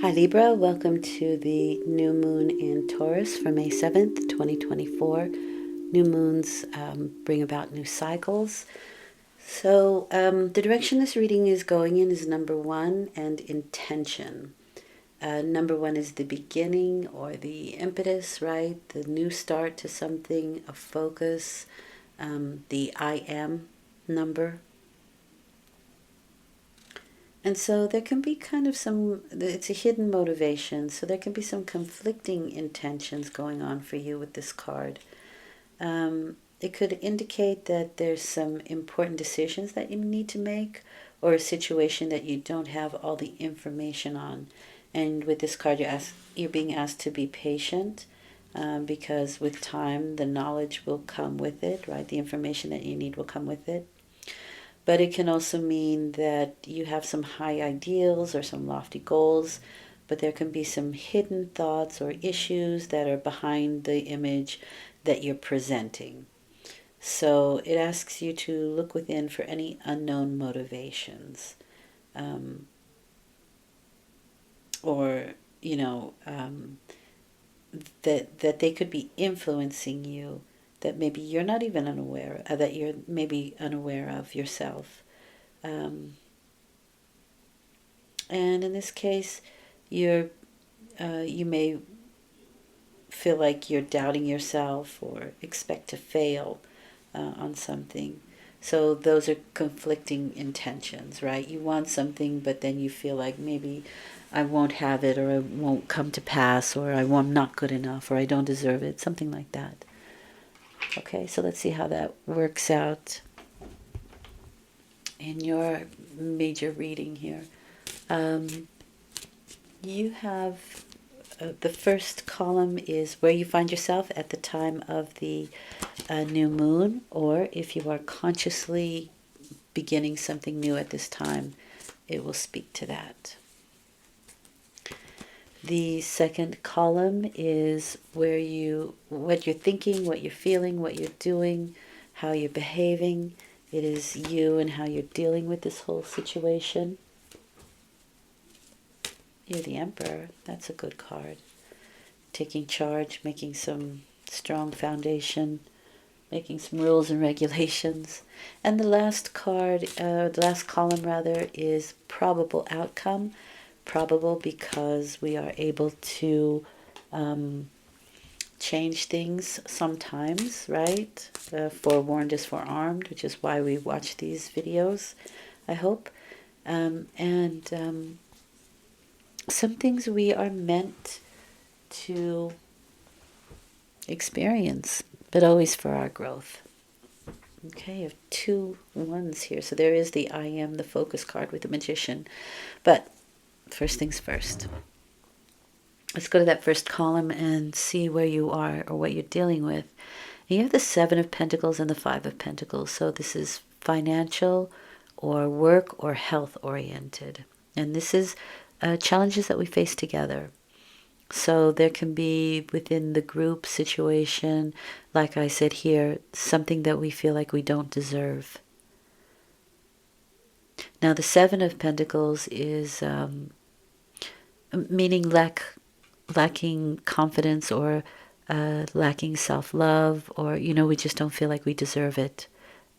Hi Libra, welcome to the new moon in Taurus for May 7th, 2024. New moons bring about new cycles. So the direction this reading is going in is number one and intention. Number one is the beginning or the impetus, right? The new start to something, a focus, the I am number. And so there can be kind of it's a hidden motivation. So there can be some conflicting intentions going on for you with this card. It could indicate that there's some important decisions that you need to make, or a situation that you don't have all the information on. And with this card, you're being asked to be patient, because with time, the knowledge will come with it, right? The information that you need will come with it. But it can also mean that you have some high ideals or some lofty goals, but there can be some hidden thoughts or issues that are behind the image that you're presenting. So it asks you to look within for any unknown motivations, or, that they could be influencing you, that maybe you're not even unaware, that you're maybe unaware of yourself. And in this case, you may feel like you're doubting yourself or expect to fail on something. So those are conflicting intentions, right? You want something, but then you feel like maybe I won't have it, or it won't come to pass, or I'm not good enough, or I don't deserve it, something like that. Okay, so let's see how that works out in your major reading here. You have the first column is where you find yourself at the time of the new moon, or if you are consciously beginning something new at this time, it will speak to that. The second column is what you're thinking, what you're feeling, what you're doing, how you're behaving. It is you and how you're dealing with this whole situation. You're the Emperor. That's a good card. Taking charge, making some strong foundation, making some rules and regulations. And the last column rather, is probable outcome. Probable because we are able to change things sometimes, right? Forewarned is forearmed, which is why we watch these videos, I hope. And some things we are meant to experience, but always for our growth. Okay, you have 2 ones here. So there is the I am, the focus card with the magician. But first things first. Let's go to that first column and see where you are or what you're dealing with. And you have the 7 of Pentacles and the 5 of Pentacles. So this is financial or work or health oriented. And this is challenges that we face together. So there can be within the group situation, like I said here, something that we feel like we don't deserve. Now the 7 of Pentacles is meaning lacking confidence, or lacking self-love, or, we just don't feel like we deserve it.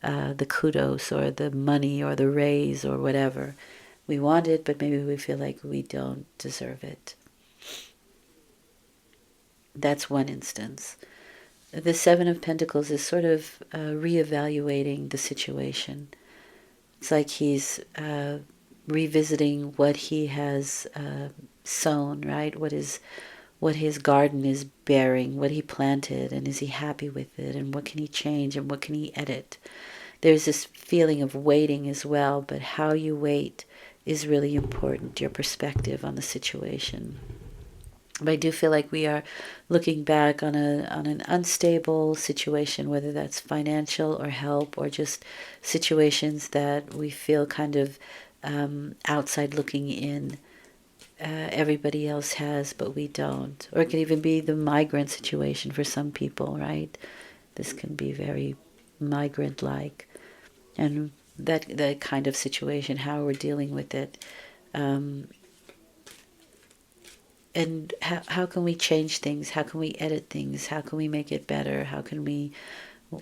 The kudos or the money or the raise or whatever. We want it, but maybe we feel like we don't deserve it. That's one instance. The 7 of Pentacles is sort of reevaluating the situation. It's like he's revisiting what he has sown, right? What his garden is bearing, what he planted, and is he happy with it, and what can he change, and what can he edit. There's this feeling of waiting as well, but how you wait is really important, your perspective on the situation. But I do feel like we are looking back on an unstable situation, whether that's financial or help, or just situations that we feel kind of outside looking in. Everybody else has, but we don't. Or it can even be the migrant situation for some people, right? This can be very migrant-like. And that kind of situation, how we're dealing with it. and how can we change things? How can we edit things? How can we make it better?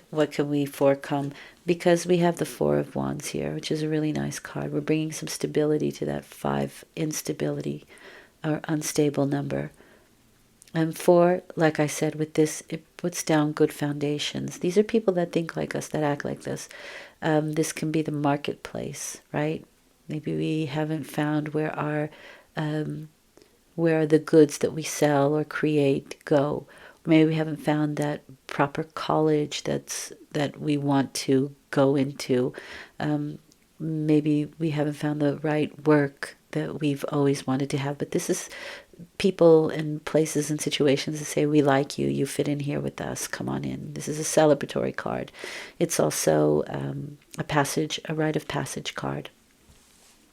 What can we forecome? Because we have the Four of Wands here, which is a really nice card. We're bringing some stability to that 5 instability or unstable number. And 4, like I said, with this, it puts down good foundations. These are people that think like us, that act like this. This can be the marketplace, right? Maybe we haven't found where the goods that we sell or create go. Maybe we haven't found that proper college that we want to go into. Maybe we haven't found the right work that we've always wanted to have. But this is people and places and situations that say, we like you, you fit in here with us, come on in. This is a celebratory card. It's also a rite of passage card.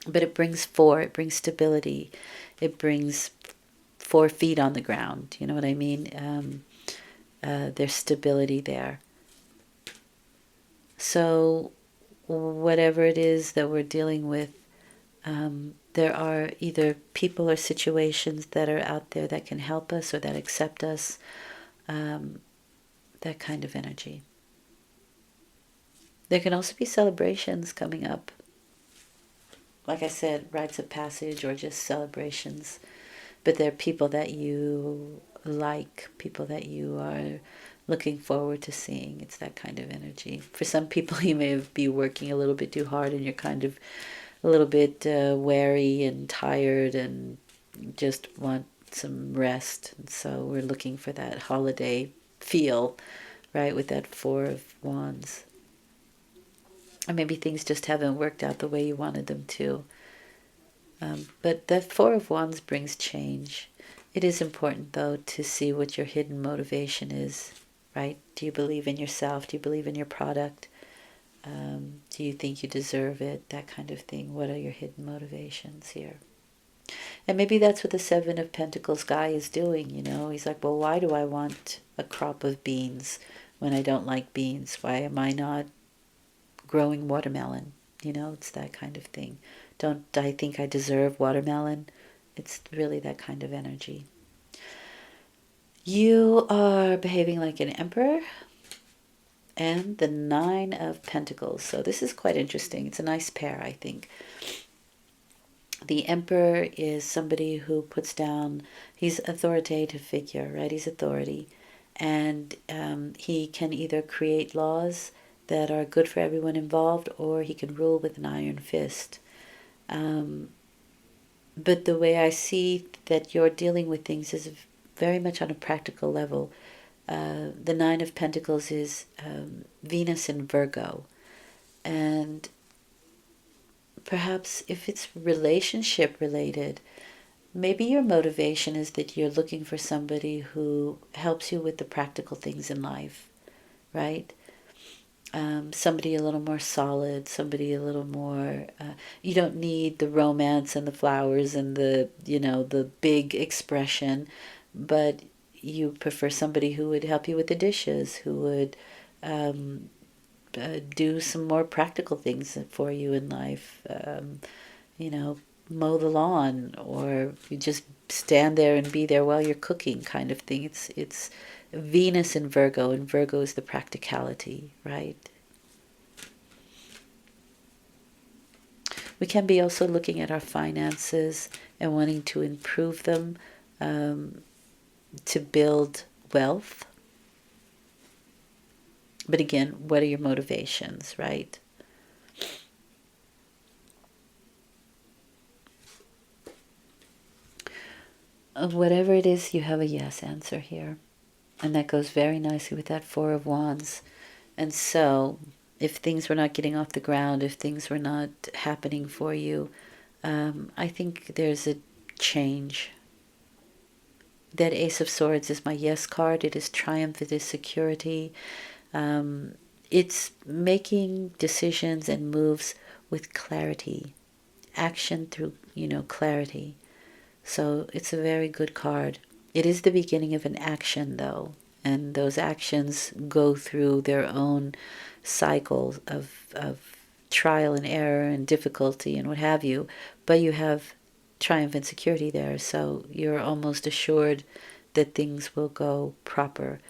But it brings 4, it brings stability, it brings 4 feet on the ground. You know what I mean? There's stability there. So whatever it is that we're dealing with, there are either people or situations that are out there that can help us or that accept us, that kind of energy. There can also be celebrations coming up. Like I said, rites of passage or just celebrations. But they're people that you like, people that you are looking forward to seeing. It's that kind of energy. For some people, you may be working a little bit too hard and you're kind of a little bit wary and tired and just want some rest. And so we're looking for that holiday feel, right, with that 4 of Wands. Or maybe things just haven't worked out the way you wanted them to. But that 4 of Wands brings change. It is important, though, to see what your hidden motivation is, right? Do you believe in yourself? Do you believe in your product? Do you think you deserve it? That kind of thing. What are your hidden motivations here? And maybe that's what the 7 of Pentacles guy is doing, you know? He's like, well, why do I want a crop of beans when I don't like beans? Why am I not growing watermelon? You know, it's that kind of thing. Don't I think I deserve watermelon? It's really that kind of energy. You are behaving like an emperor. And the 9 of Pentacles. So this is quite interesting. It's a nice pair, I think. The Emperor is somebody who puts down, he's authoritative figure, right? He's authority. And he can either create laws that are good for everyone involved, or he can rule with an iron fist. But the way I see that you're dealing with things is very much on a practical level. The 9 of Pentacles is Venus in Virgo. And perhaps if it's relationship related, maybe your motivation is that you're looking for somebody who helps you with the practical things in life, right? Somebody a little more solid, somebody a little more, you don't need the romance and the flowers and the big expression, but you prefer somebody who would help you with the dishes, who would do some more practical things for you in life, mow the lawn, or you just stand there and be there while you're cooking, kind of thing. It's Venus in Virgo, and Virgo is the practicality, right? We can be also looking at our finances and wanting to improve them, to build wealth. But again, what are your motivations, right? Whatever it is, you have a yes answer here. And that goes very nicely with that 4 of Wands. And so, if things were not getting off the ground, if things were not happening for you, I think there's a change. That Ace of Swords is my yes card. It is triumph, it is security. It's making decisions and moves with clarity. Action through, clarity. So it's a very good card. It is the beginning of an action, though. And those actions go through their own cycles of trial and error and difficulty and what have you. But you have triumph and security there. So you're almost assured that things will go proper.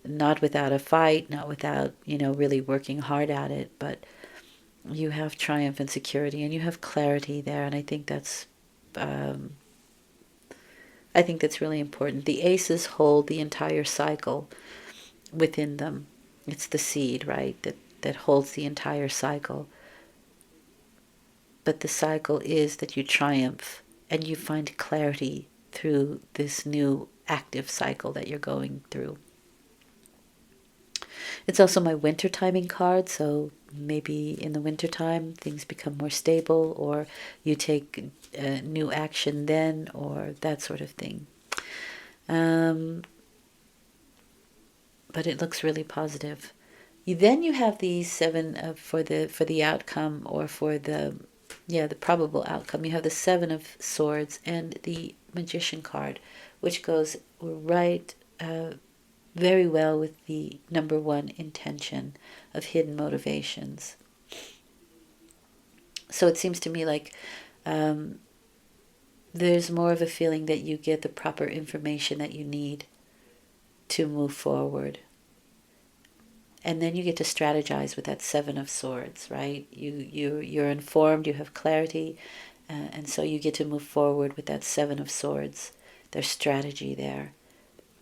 Not without a fight, not without, really working hard at it, but you have triumph and security, and you have clarity there. And um, I think that's really important. The aces hold the entire cycle within them. It's the seed, right, that holds the entire cycle. But the cycle is that you triumph and you find clarity through this new active cycle that you're going through. It's also my winter timing card, so maybe in the winter time things become more stable, or you take new action then, or that sort of thing. But it looks really positive. Then you have the seven for the outcome, or for the probable outcome. You have the Seven of Swords and the Magician card, which goes right very well with the number one intention of hidden motivations. So it seems to me like there's more of a feeling that you get the proper information that you need to move forward. And then you get to strategize with that Seven of Swords, right? You're informed, you have clarity, and so you get to move forward with that Seven of Swords. There's strategy there.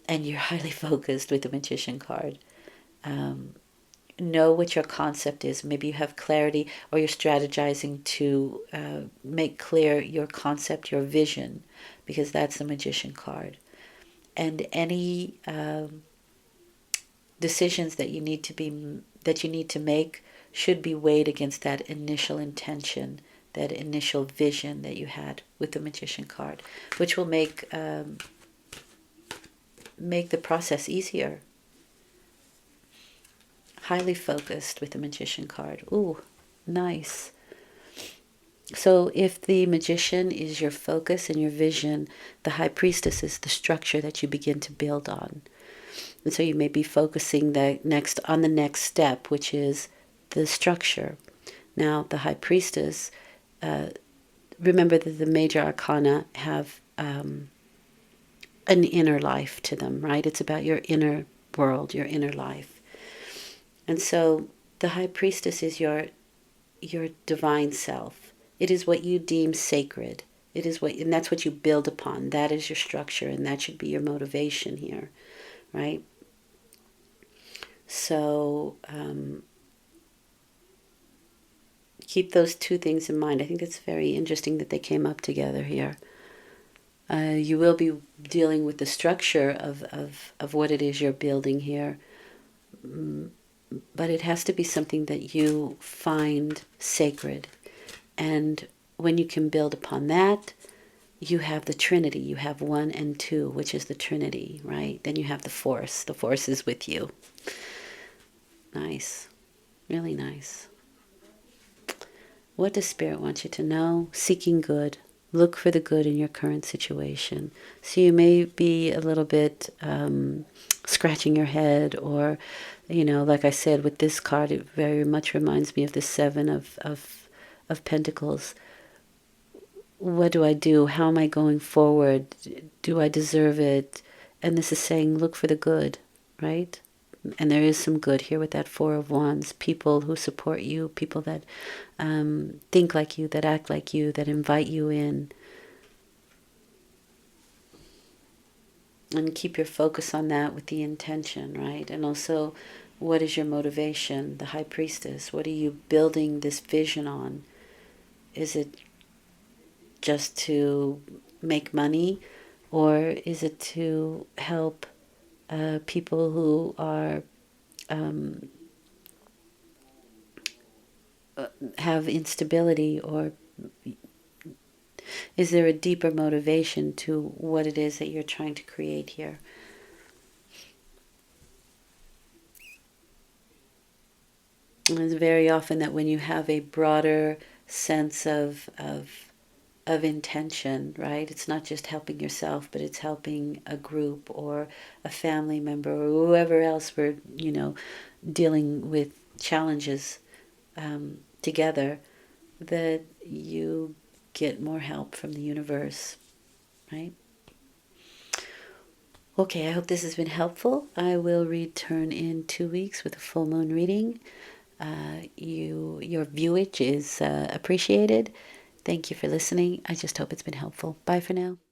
And you're highly focused with the Magician card. Know what your concept is. Maybe you have clarity, or you're strategizing to make clear your concept, your vision, because that's the Magician card. And any decisions that you need to make should be weighed against that initial intention, that initial vision that you had with the Magician card, which will make the process easier. Highly focused with the Magician card. Ooh, nice. So if the Magician is your focus and your vision, the High Priestess is the structure that you begin to build on. And so you may be focusing on the next step, which is the structure. Now, the High Priestess, remember that the major arcana have an inner life to them, right? It's about your inner world, your inner life. And so the High Priestess is your divine self. It is what you deem sacred. And that's what you build upon. That is your structure, and that should be your motivation here, right? So keep those two things in mind. I think it's very interesting that they came up together here. You will be dealing with the structure of what it is you're building here, but it has to be something that you find sacred. And when you can build upon that, you have the Trinity. You have 1 and 2, which is the Trinity, right? Then you have the Force. The Force is with you. Nice. Really nice. What does Spirit want you to know? Seeking good. Look for the good in your current situation. So you may be a little bit scratching your head, or, like I said, with this card, it very much reminds me of the Seven of Pentacles. What do I do? How am I going forward? Do I deserve it? And this is saying, look for the good, right? And there is some good here with that Four of Wands. People who support you, people that think like you, that act like you, that invite you in. And keep your focus on that with the intention, right? And also, what is your motivation? The High Priestess. What are you building this vision on? Is it just to make money, or is it to help people who are have instability, or is there a deeper motivation to what it is that you're trying to create here? And it's very often that when you have a broader sense of intention, right? It's not just helping yourself, but it's helping a group or a family member or whoever else we're, dealing with challenges together, that you get more help from the universe, right? Okay, I hope this has been helpful. I will return in 2 weeks with a full moon reading. Your viewage is appreciated. Thank you for listening. I just hope it's been helpful. Bye for now.